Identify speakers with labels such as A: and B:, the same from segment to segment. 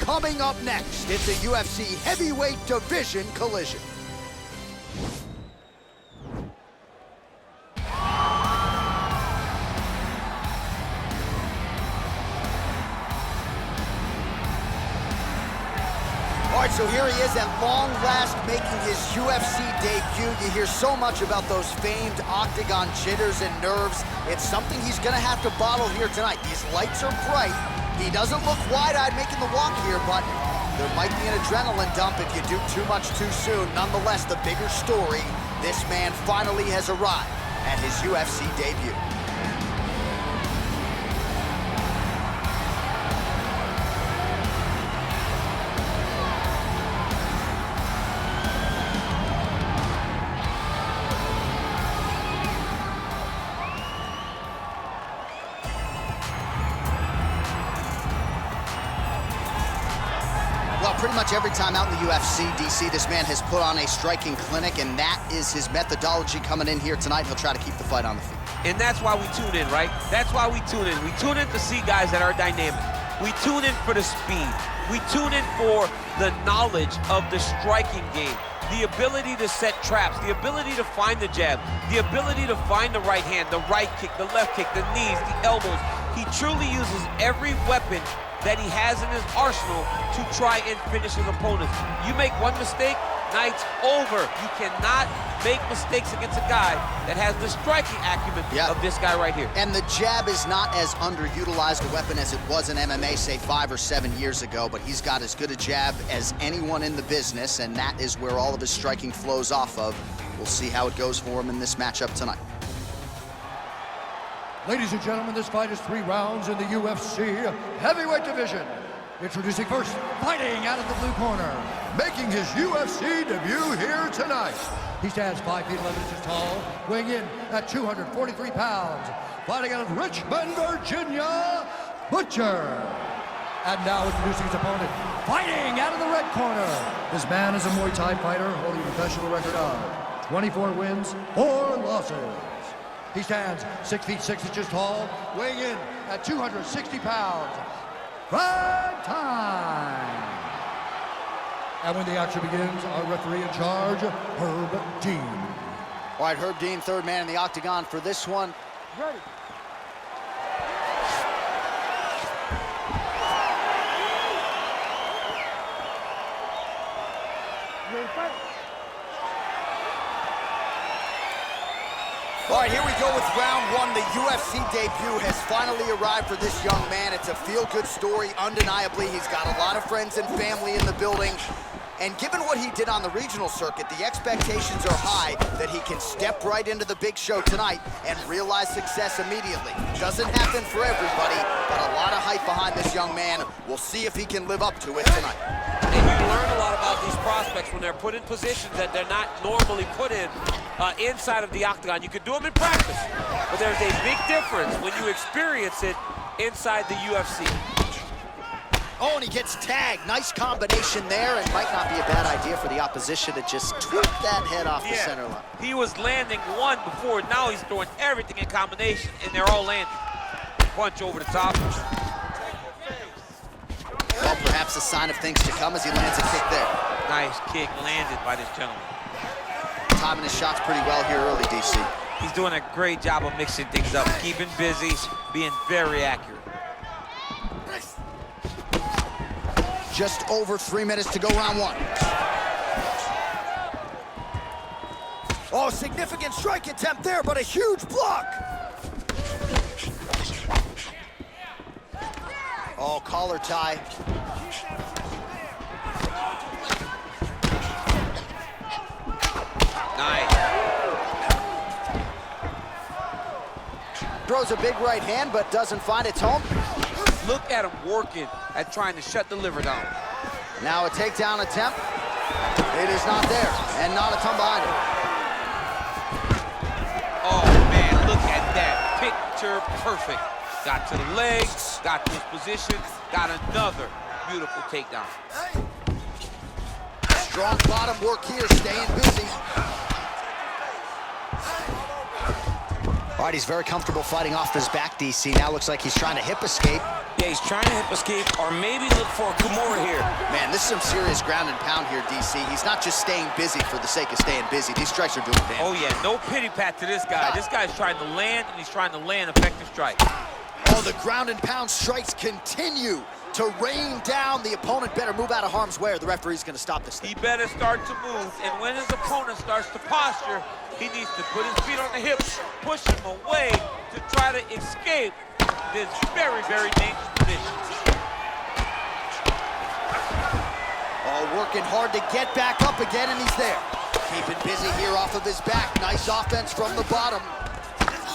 A: Coming up next, it's a UFC heavyweight division collision. All right, so here he is at long last making his UFC debut. You hear so much about those famed octagon jitters and nerves. It's something he's gonna have to bottle here tonight. These lights are bright. He doesn't look wide-eyed making the walk here, but there might be an adrenaline dump if you do too much too soon. Nonetheless, the bigger story, this man finally has arrived at his UFC debut. Pretty much every time out in the UFC, DC, this man has put on a striking clinic, and that is his methodology coming in here tonight. He'll try to keep the fight on the feet.
B: And that's why we tune in, right? That's why we tune in. We tune in to see guys that are dynamic. We tune in for the speed. We tune in for the knowledge of the striking game, the ability to set traps, the ability to find the jab, the ability to find the right hand, the right kick, the left kick, the knees, the elbows. He truly uses every weapon that he has in his arsenal to try and finish his opponents. You make one mistake, night's over. You cannot make mistakes against a guy that has the striking acumen of this guy right here.
A: And the jab is not as underutilized a weapon as it was in MMA, say 5 or 7 years ago, but he's got as good a jab as anyone in the business, and that is where all of his striking flows off of. We'll see how it goes for him in this matchup tonight.
C: Ladies and gentlemen, this fight is 3 rounds in the UFC heavyweight division. Introducing first, fighting out of the blue corner, making his UFC debut here tonight. He stands 5 feet 11 inches tall, weighing in at 243 pounds, fighting out of Richmond, Virginia, Butcher. And now introducing his opponent, fighting out of the red corner. This man is a Muay Thai fighter holding a professional record of 24 wins, 4 losses. He stands 6 feet 6 inches tall, weighing in at 260 pounds. Prime time! And when the action begins, our referee in charge, Herb Dean.
A: All right, Herb Dean, third man in the octagon for this one.
C: Ready.
A: All right, here we go with round one. The UFC debut has finally arrived for this young man. It's a feel-good story, undeniably. He's got a lot of friends and family in the building. And given what he did on the regional circuit, the expectations are high that he can step right into the big show tonight and realize success immediately. Doesn't happen for everybody, but a lot of hype behind this young man. We'll see if he can live up to it tonight.
B: And you learn a lot about these prospects when they're put in positions that they're not normally put in inside of the octagon. You can do them in practice, but there's a big difference when you experience it inside the UFC.
A: Oh, and he gets tagged. Nice combination there, and might not be a bad idea for the opposition to just tweak that head off the center line.
B: He was landing one before. Now he's throwing everything in combination, and they're all landing. Punch over the top.
A: Well, perhaps a sign of things to come as he lands a kick there.
B: Nice kick landed by this gentleman.
A: Timing his shots pretty well here early, DC.
B: He's doing a great job of mixing things up, keeping busy, being very accurate.
A: Just over 3 minutes to go, round one. Oh, significant strike attempt there, but a huge block. Oh, collar tie.
B: Nice.
A: Throws a big right hand, but doesn't find its home.
B: Look at him working at trying to shut the liver down.
A: Now a takedown attempt. It is not there, and not a ton behind it.
B: Oh, man, look at that. Picture perfect. Got to the legs, got to his position, got another beautiful takedown.
A: Strong bottom work here, staying busy. All right, he's very comfortable fighting off his back, DC. Now looks like he's trying to hip escape.
D: Yeah, he's trying to hip escape or maybe look for a Kimura here.
A: Man, this is some serious ground and pound here, DC. He's not just staying busy for the sake of staying busy. These strikes are doing damage.
B: Oh, yeah, no pity pat to this guy. This guy's trying to land, and he's trying to land effective strikes.
A: Oh, the ground and pound strikes continue to rain down. The opponent better move out of harm's way, or the referee's going to stop this thing.
B: He better start to move, and when his opponent starts to posture, he needs to put his feet on the hips, push him away to try to escape this very, very dangerous position.
A: Oh, working hard to get back up again, and he's there. Keeping busy here off of his back. Nice offense from the bottom.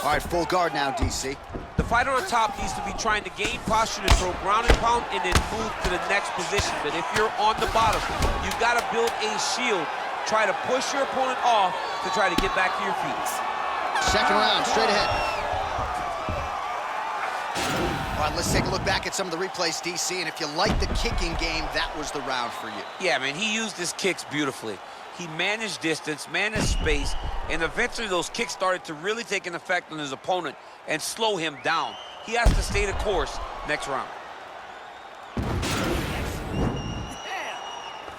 A: All right, full guard now, DC.
B: The fighter on top needs to be trying to gain posture to throw ground and pound and then move to the next position. But if you're on the bottom, you've got to build a shield. Try to push your opponent off to try to get back to your feet.
A: Second round, straight ahead. All right, let's take a look back at some of the replays, DC. And if you like the kicking game, that was the round for you.
B: Yeah, man, he used his kicks beautifully. He managed distance, managed space, and eventually those kicks started to really take an effect on his opponent and slow him down. He has to stay the course next round.
E: Damn,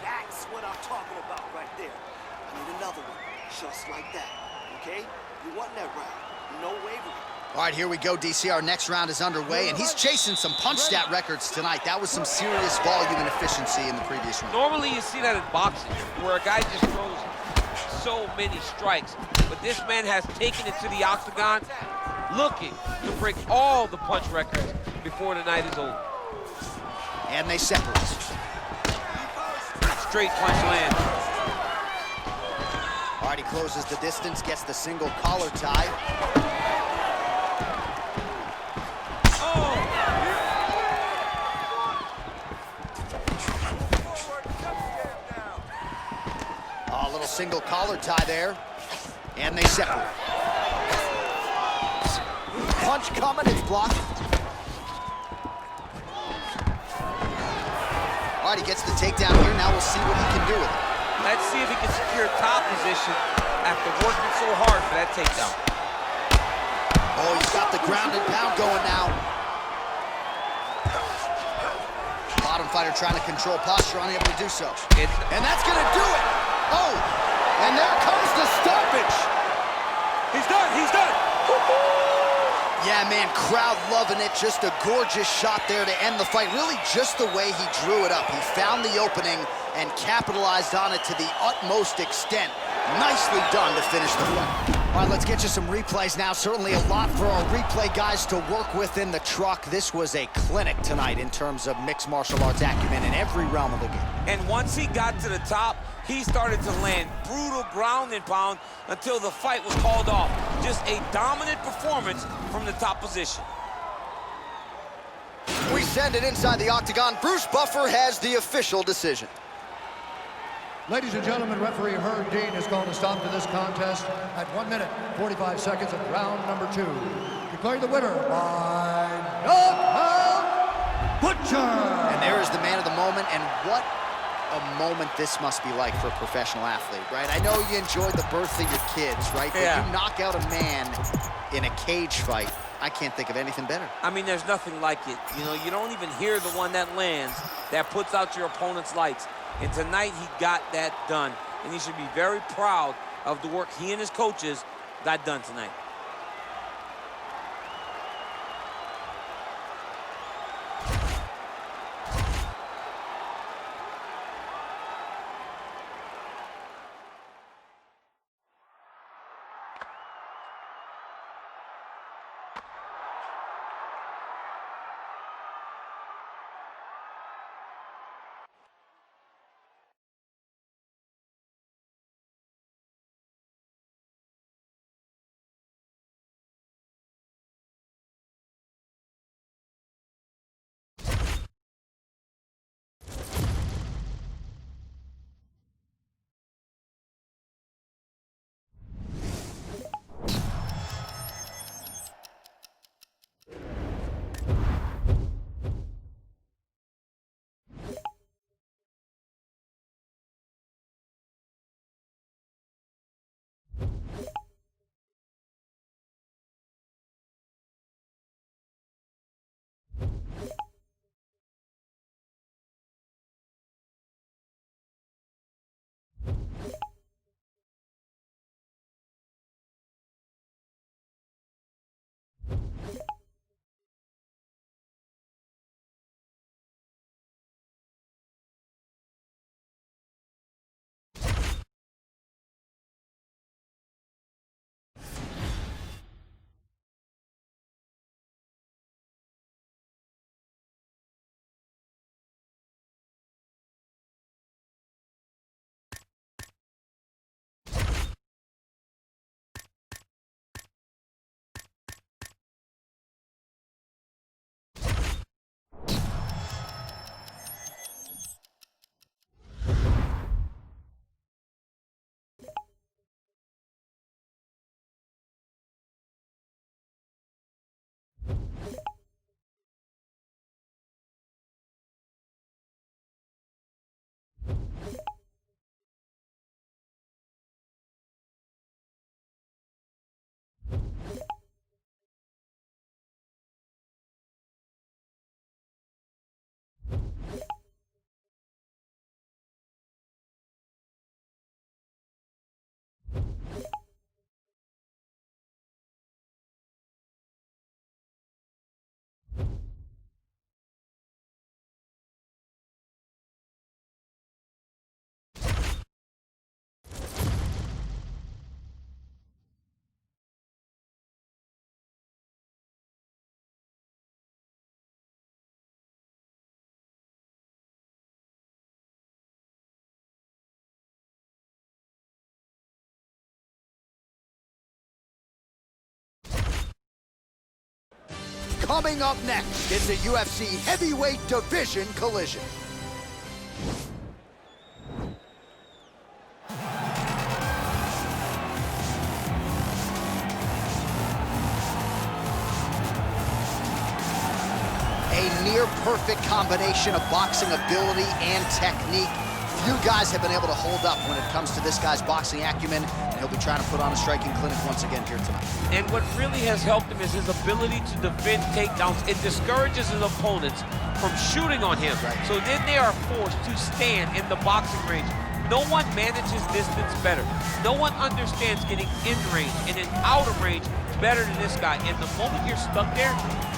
E: that's what I'm talking about right there. I need another one, just like that, okay? You want that round, no wavering.
A: All right, here we go, DC. Our next round is underway, and he's chasing some punch stat records tonight. That was some serious volume and efficiency in the previous round.
B: Normally you see that in boxing, where a guy just throws so many strikes. But this man has taken it to the octagon, looking to break all the punch records before the night is over.
A: And they separate.
B: Straight punch land.
A: All right, he closes the distance, gets the single collar tie. single collar tie there. And they separate. Punch coming, it's blocked. All right, he gets the takedown here. Now we'll see what he can do with it.
B: Let's see if he can secure top position after working so hard for that takedown.
A: Oh, he's got the ground and pound going now. Bottom fighter trying to control posture, unable to do so. And that's gonna do it. Oh, and there comes the stoppage.
B: He's done, he's done.
A: Yeah, man, crowd loving it. Just a gorgeous shot there to end the fight. Really just the way he drew it up. He found the opening and capitalized on it to the utmost extent. Nicely done to finish the fight. All right, let's get you some replays now. Certainly a lot for our replay guys to work with in the truck. This was a clinic tonight in terms of mixed martial arts acumen in every realm of the game.
B: And once he got to the top, he started to land brutal ground and pound until the fight was called off. Just a dominant performance from the top position.
A: We send it inside the octagon. Bruce Buffer has the official decision.
C: Ladies and gentlemen, referee Herb Dean has called a stop to this contest at 1 minute, 45 seconds of round number 2. Declaring the winner by knockout, Butcher!
A: And there is the man of the moment, and what a moment this must be like for a professional athlete, right? I know you enjoyed the birth of your kids, right? But
B: yeah.
A: You knock out a man in a cage fight. I can't think of anything better.
B: I mean, there's nothing like it. You know, you don't even hear the one that lands, that puts out your opponent's lights. And tonight, he got that done. And he should be very proud of the work he and his coaches got done tonight.
A: Coming up next, it's a UFC heavyweight division collision. near-perfect combination of boxing ability and technique. Few guys have been able to hold up when it comes to this guy's boxing acumen, and he'll be trying to put on a striking clinic once again here tonight.
B: And what really has helped him is his ability to defend takedowns. It discourages his opponents from shooting on him.
A: Right.
B: So then they are forced to stand in the boxing range. No one manages distance better. No one understands getting in range and in out of range better than this guy. And the moment you're stuck there,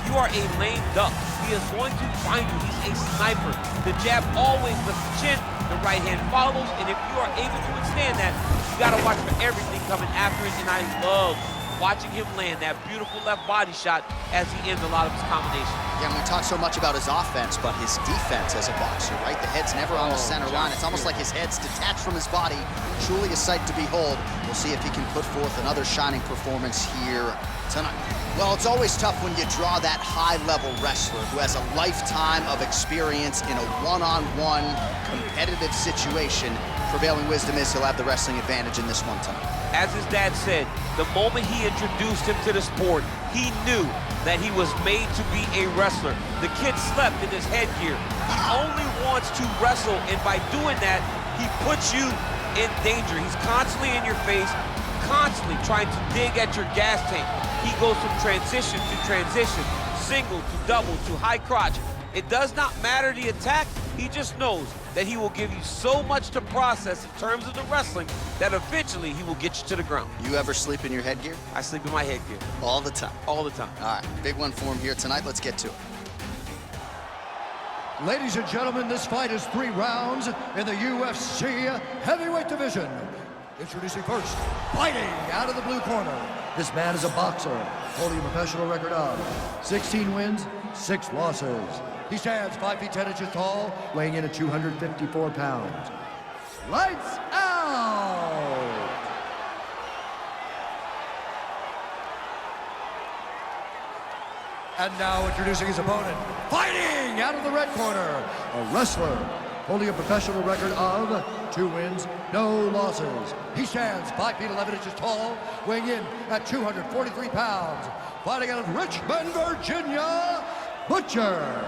B: you are a lame duck. He is going to find you. He's a sniper. The jab always lifts the chin. The right hand follows, and if you are able to withstand that, you got to watch for everything coming after it, and I love watching him land that beautiful left body shot as he ends a lot of his combinations.
A: Yeah, and we talk so much about his offense, but his defense as a boxer, right? The head's never on the center line. It's almost like his head's detached from his body. Truly a sight to behold. We'll see if he can put forth another shining performance here tonight. Well, it's always tough when you draw that high-level wrestler who has a lifetime of experience in a one-on-one competitive situation. Prevailing wisdom is he'll have the wrestling advantage in this one tonight.
B: As his dad said, the moment he introduced him to the sport, he knew that he was made to be a wrestler. The kid slept in his headgear. He only wants to wrestle, and by doing that, he puts you in danger. He's constantly in your face, constantly trying to dig at your gas tank. He goes from transition to transition, single to double to high crotch. It does not matter the attack. He just knows that he will give you so much to process in terms of the wrestling that eventually he will get you to the ground.
A: You ever sleep in your headgear?
B: I sleep in my headgear.
A: All the time.
B: All the time.
A: All right, big one for him here tonight. Let's get to it.
C: Ladies and gentlemen, this fight is 3 rounds in the UFC heavyweight division. Introducing first, fighting out of the blue corner. This man is a boxer, holding a professional record of 16 wins, 6 losses. He stands 5 feet 10 inches tall, weighing in at 254 pounds. Lights out! And now introducing his opponent, fighting out of the red corner, a wrestler, holding a professional record of 2 wins, no losses. He stands 5 feet 11 inches tall, weighing in at 243 pounds. Fighting out of Richmond, Virginia, Butcher.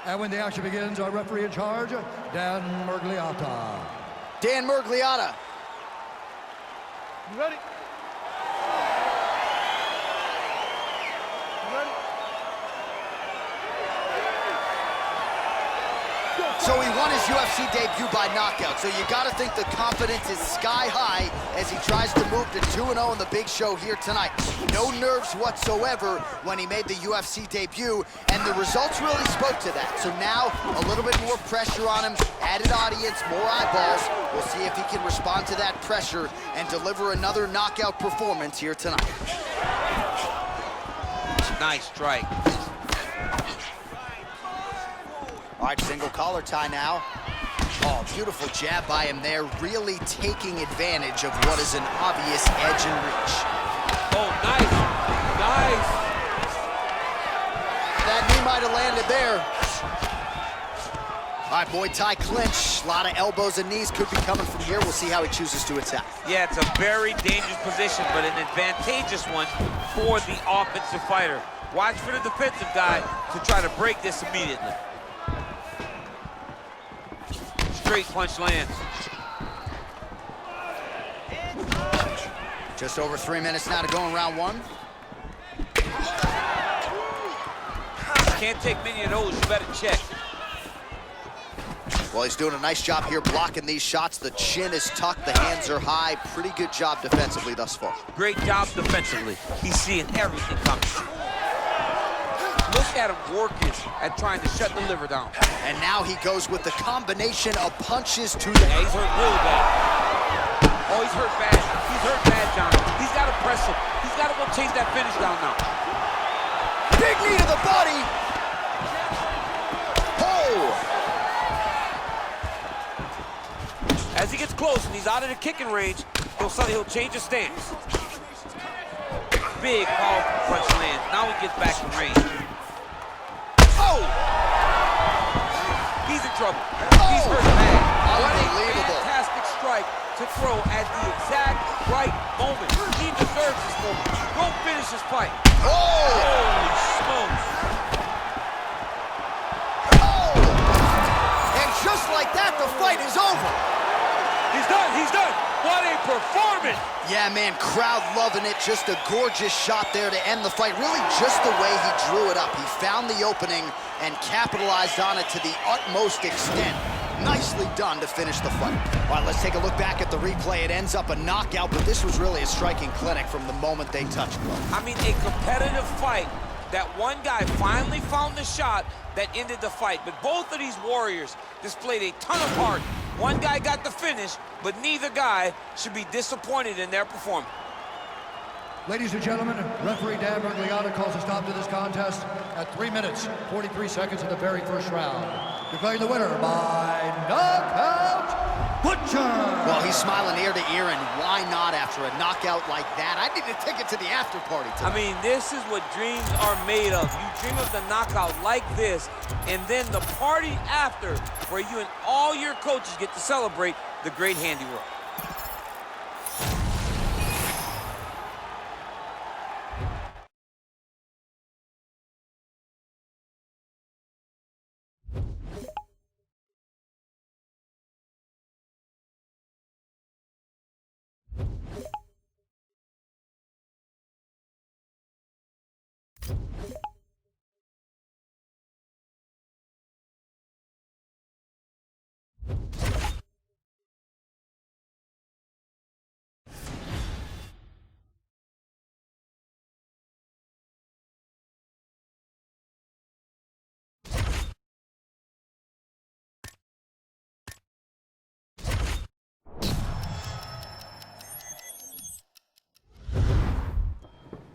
C: And when the action begins, our referee in charge, Dan Murgliata.
A: Dan Murgliata.
F: You ready?
A: So he won his UFC debut by knockout, so you gotta think the confidence is sky high as he tries to move to 2-0 in the big show here tonight. No nerves whatsoever when he made the UFC debut, and the results really spoke to that. So now, a little bit more pressure on him, added audience, more eyeballs. We'll see if he can respond to that pressure and deliver another knockout performance here tonight.
B: Nice strike.
A: All right, single collar tie now. Oh, beautiful jab by him there, really taking advantage of what is an obvious edge and reach.
B: Oh, nice. Nice.
A: That knee might have landed there. All right, Muay Thai clinch. A lot of elbows and knees could be coming from here. We'll see how he chooses to attack.
B: Yeah, it's a very dangerous position, but an advantageous one for the offensive fighter. Watch for the defensive guy to try to break this immediately. Straight punch lands.
A: Just over 3 minutes now to go in round 1.
B: Can't take many of those, you better check.
A: Well, he's doing a nice job here blocking these shots. The chin is tucked, the hands are high. Pretty good job defensively thus far.
B: Great job defensively. He's seeing everything coming. Look at him working at trying to shut the liver down.
A: And now he goes with the combination of punches to the...
B: Yeah, he's hurt really bad. Oh, he's hurt bad. He's hurt bad, John. He's got to press him. He's got to go chase that finish down now.
A: Big knee to the body. Oh!
B: As he gets close and he's out of the kicking range, he'll change his stance. Big, powerful punch lands. Now he gets back in range.
A: Oh!
B: He's in trouble.
A: Oh!
B: He's hurt bad.
A: Unbelievable.
B: What a fantastic strike to throw at the exact
A: that, the fight is over.
B: He's done, he's done. What a performance.
A: Yeah, man, crowd loving it. Just a gorgeous shot there to end the fight. Really just the way he drew it up. He found the opening and capitalized on it to the utmost extent. Nicely done to finish the fight. All right, let's take a look back at the replay. It ends up a knockout, but this was really a striking clinic from the moment they touched gloves.
B: I mean, a competitive fight. That one guy finally found the shot that ended the fight. But both of these warriors displayed a ton of heart. One guy got the finish, but neither guy should be disappointed in their performance.
C: Ladies and gentlemen, referee Dan Bergliata calls a stop to this contest at 3 minutes, 43 seconds of the very first round. Declaring the winner by knockout, Butcher!
A: Well, he's smiling ear to ear, and why not after a knockout like that? I need a ticket to the after party tonight.
B: I mean, this is what dreams are made of. You dream of the knockout like this, and then the party after, where you and all your coaches get to celebrate the great handiwork.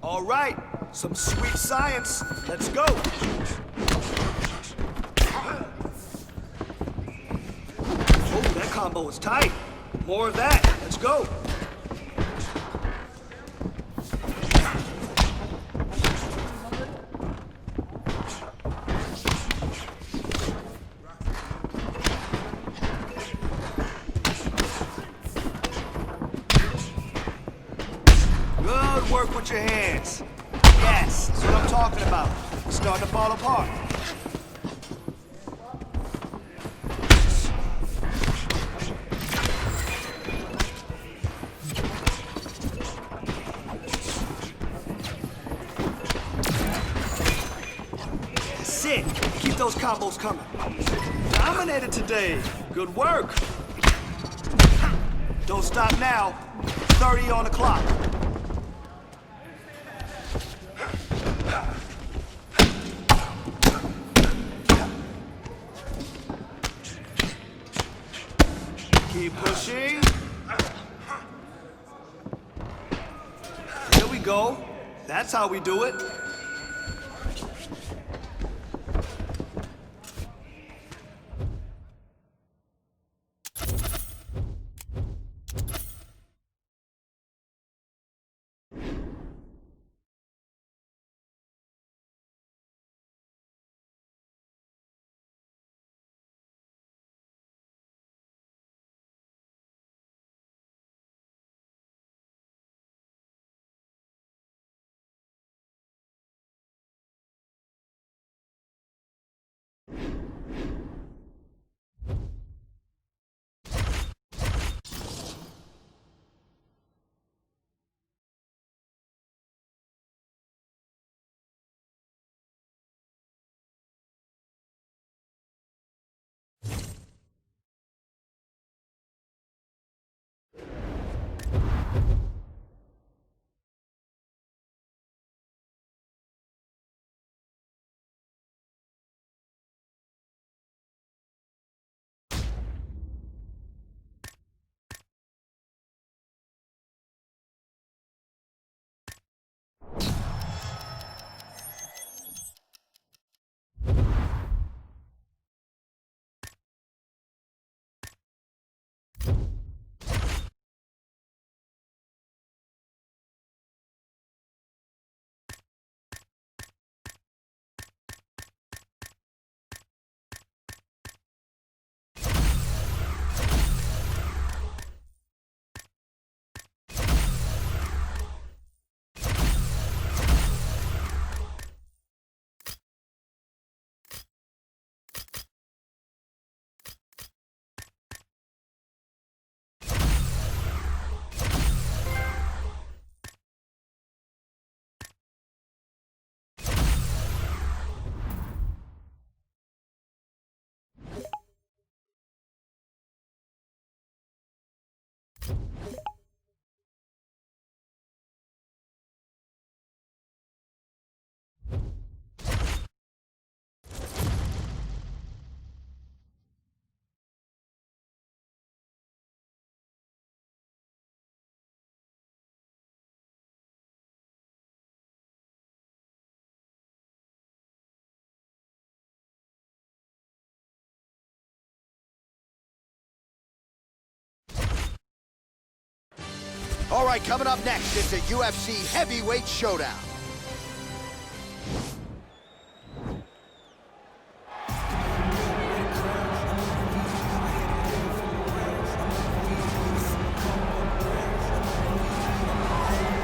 E: All right, some sweet science. Let's go. Oh, that combo is tight. More of that. Let's go. Good work with your hands. Yes, that's what I'm talking about. It's starting to fall apart. That's it. Keep those combos coming. Dominated today. Good work. Don't stop now. 30 on the clock. Keep pushing. There we go. That's how we do it.
A: All right, coming up next, it's a UFC heavyweight showdown.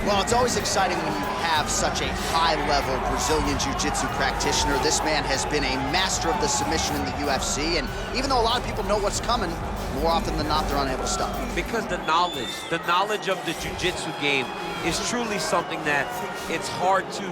A: Well, it's always exciting when you have such a high-level Brazilian Jiu-Jitsu practitioner. This man has been a master of the submission in the UFC, and even though a lot of people know what's coming, more often than not, they're unable to stop.
B: Because the knowledge of the Jiu-Jitsu game is truly something that it's hard to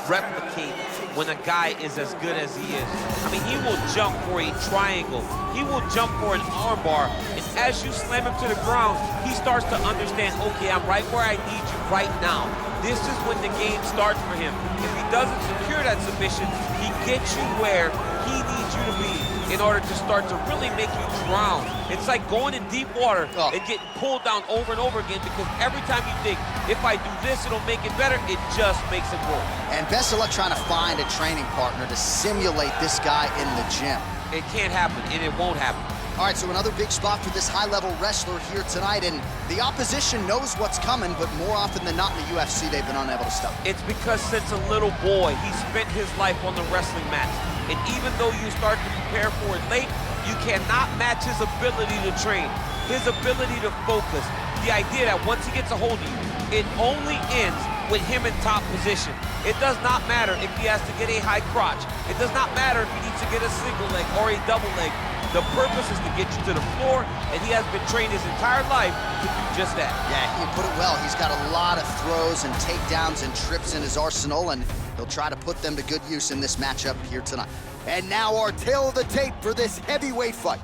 B: replicate when a guy is as good as he is. I mean, he will jump for a triangle. He will jump for an armbar, and as you slam him to the ground, he starts to understand, okay, I'm right where I need you right now. This is when the game starts for him. If he doesn't secure that submission, he gets you where he needs you to be in order to start to really make you drown. It's like going in deep water and getting pulled down over and over again, because every time you think, if I do this, it'll make it better, it just makes it worse.
A: And best of luck trying to find a training partner to simulate this guy in the gym.
B: It can't happen, and it won't happen.
A: All right, so another big spot for this high-level wrestler here tonight, and the opposition knows what's coming, but more often than not in the UFC, they've been unable to stop.
B: It's because since a little boy, he spent his life on the wrestling mat. And even though you start to prepare for it late, you cannot match his ability to train, his ability to focus. The idea that once he gets a hold of you, it only ends with him in top position. It does not matter if he has to get a high crotch. It does not matter if he needs to get a single leg or a double leg. The purpose is to get you to the floor, and he has been trained his entire life to do just that.
A: Yeah, you put it well. He's got a lot of throws and takedowns and trips in his arsenal, and he'll try to put them to good use in this matchup here tonight. And now our tale of the tape for this heavyweight fight.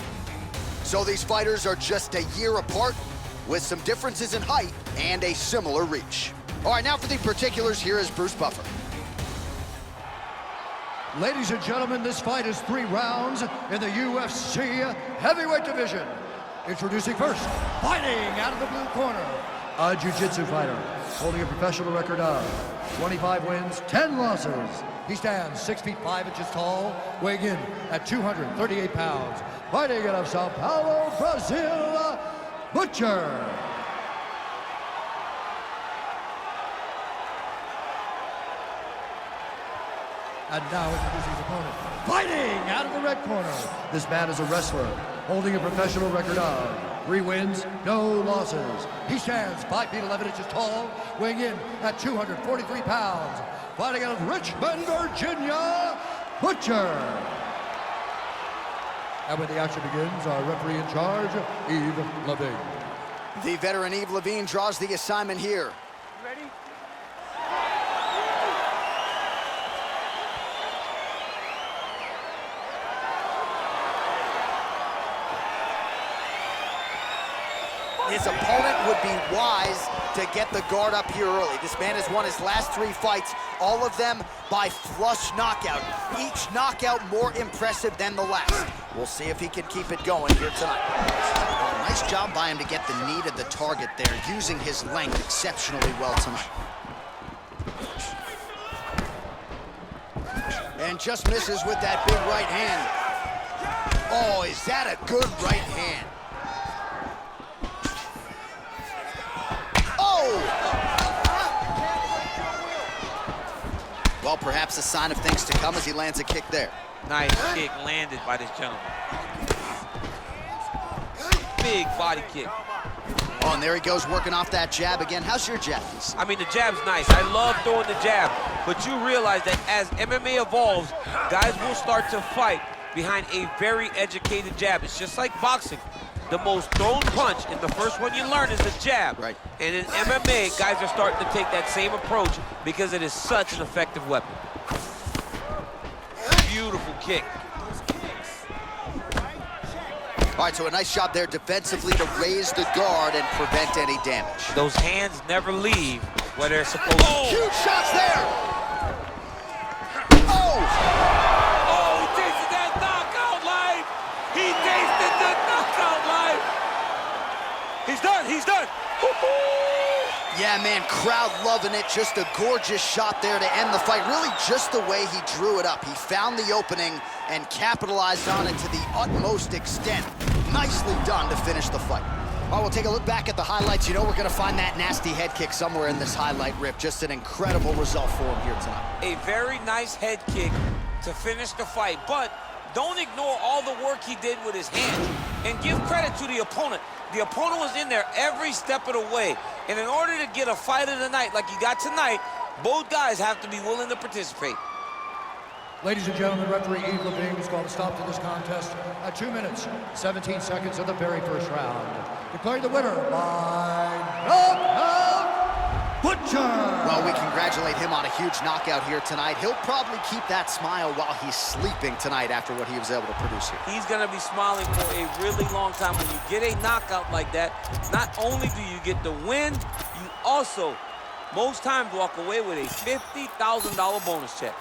A: So these fighters are just a year apart, with some differences in height and a similar reach. All right, now for the particulars, here is Bruce Buffer.
C: Ladies and gentlemen, this fight is 3 rounds in the UFC heavyweight division. Introducing first, fighting out of the blue corner, a jiu-jitsu fighter holding a professional record of 25 wins, 10 losses. He stands 6 feet 5 inches tall, weighing in at 238 pounds. Fighting out of Sao Paulo, Brazil, Butcher. And now introducing his opponent, fighting out of the red corner. This man is a wrestler, holding a professional record of 3 wins, no losses. He stands 5 feet 11 inches tall, weighing in at 243 pounds. Fighting out of Richmond, Virginia, Butcher. And when the action begins, our referee in charge, Yves Levine.
A: The veteran Yves Levine draws the assignment here. His opponent would be wise to get the guard up here early. This man has won his last 3 fights, all of them by flush knockout. Each knockout more impressive than the last. We'll see if he can keep it going here tonight. Oh, nice job by him to get the knee to the target there, using his length exceptionally well tonight. And just misses with that big right hand. Oh, is that a good right hand? Well, perhaps a sign of things to come as he lands a kick there.
B: Nice kick landed by this gentleman. Big body kick.
A: Oh, and there he goes working off that jab again. How's your jab?
B: I mean, the jab's nice. I love throwing the jab. But you realize that as MMA evolves, guys will start to fight behind a very educated jab. It's just like boxing. The most thrown punch, and the first one you learn is the jab.
A: Right.
B: And in MMA, guys are starting to take that same approach because it is such an effective weapon. Beautiful kick.
A: All right, so a nice job there defensively to raise the guard and prevent any damage.
B: Those hands never leave where they're supposed to.
A: Oh, huge shots there! Oh!
B: Oh, he tasted that knockout life! He tasted the knockout life! He's done, he's done!
A: Yeah, man, crowd loving it. Just a gorgeous shot there to end the fight. Really just the way he drew it up. He found the opening and capitalized on it to the utmost extent. Nicely done to finish the fight. Well, we'll take a look back at the highlights. You know we're going to find that nasty head kick somewhere in this highlight rip. Just an incredible result for him here tonight.
B: A very nice head kick to finish the fight, but don't ignore all the work he did with his hands. And give credit to the opponent. The opponent was in there every step of the way. And in order to get a fight of the night like you got tonight, both guys have to be willing to participate.
C: Ladies and gentlemen, referee Eve Levine has called a stop to this contest at 2 minutes, 17 seconds of the very first round. Declaring the winner by knockout, Butcher!
A: Well, we congratulate him on a huge knockout here tonight. He'll probably keep that smile while he's sleeping tonight after what he was able to produce here.
B: He's going to be smiling for a really long time. When you get a knockout like that, not only do you get the win, you also, most times, walk away with a $50,000 bonus check.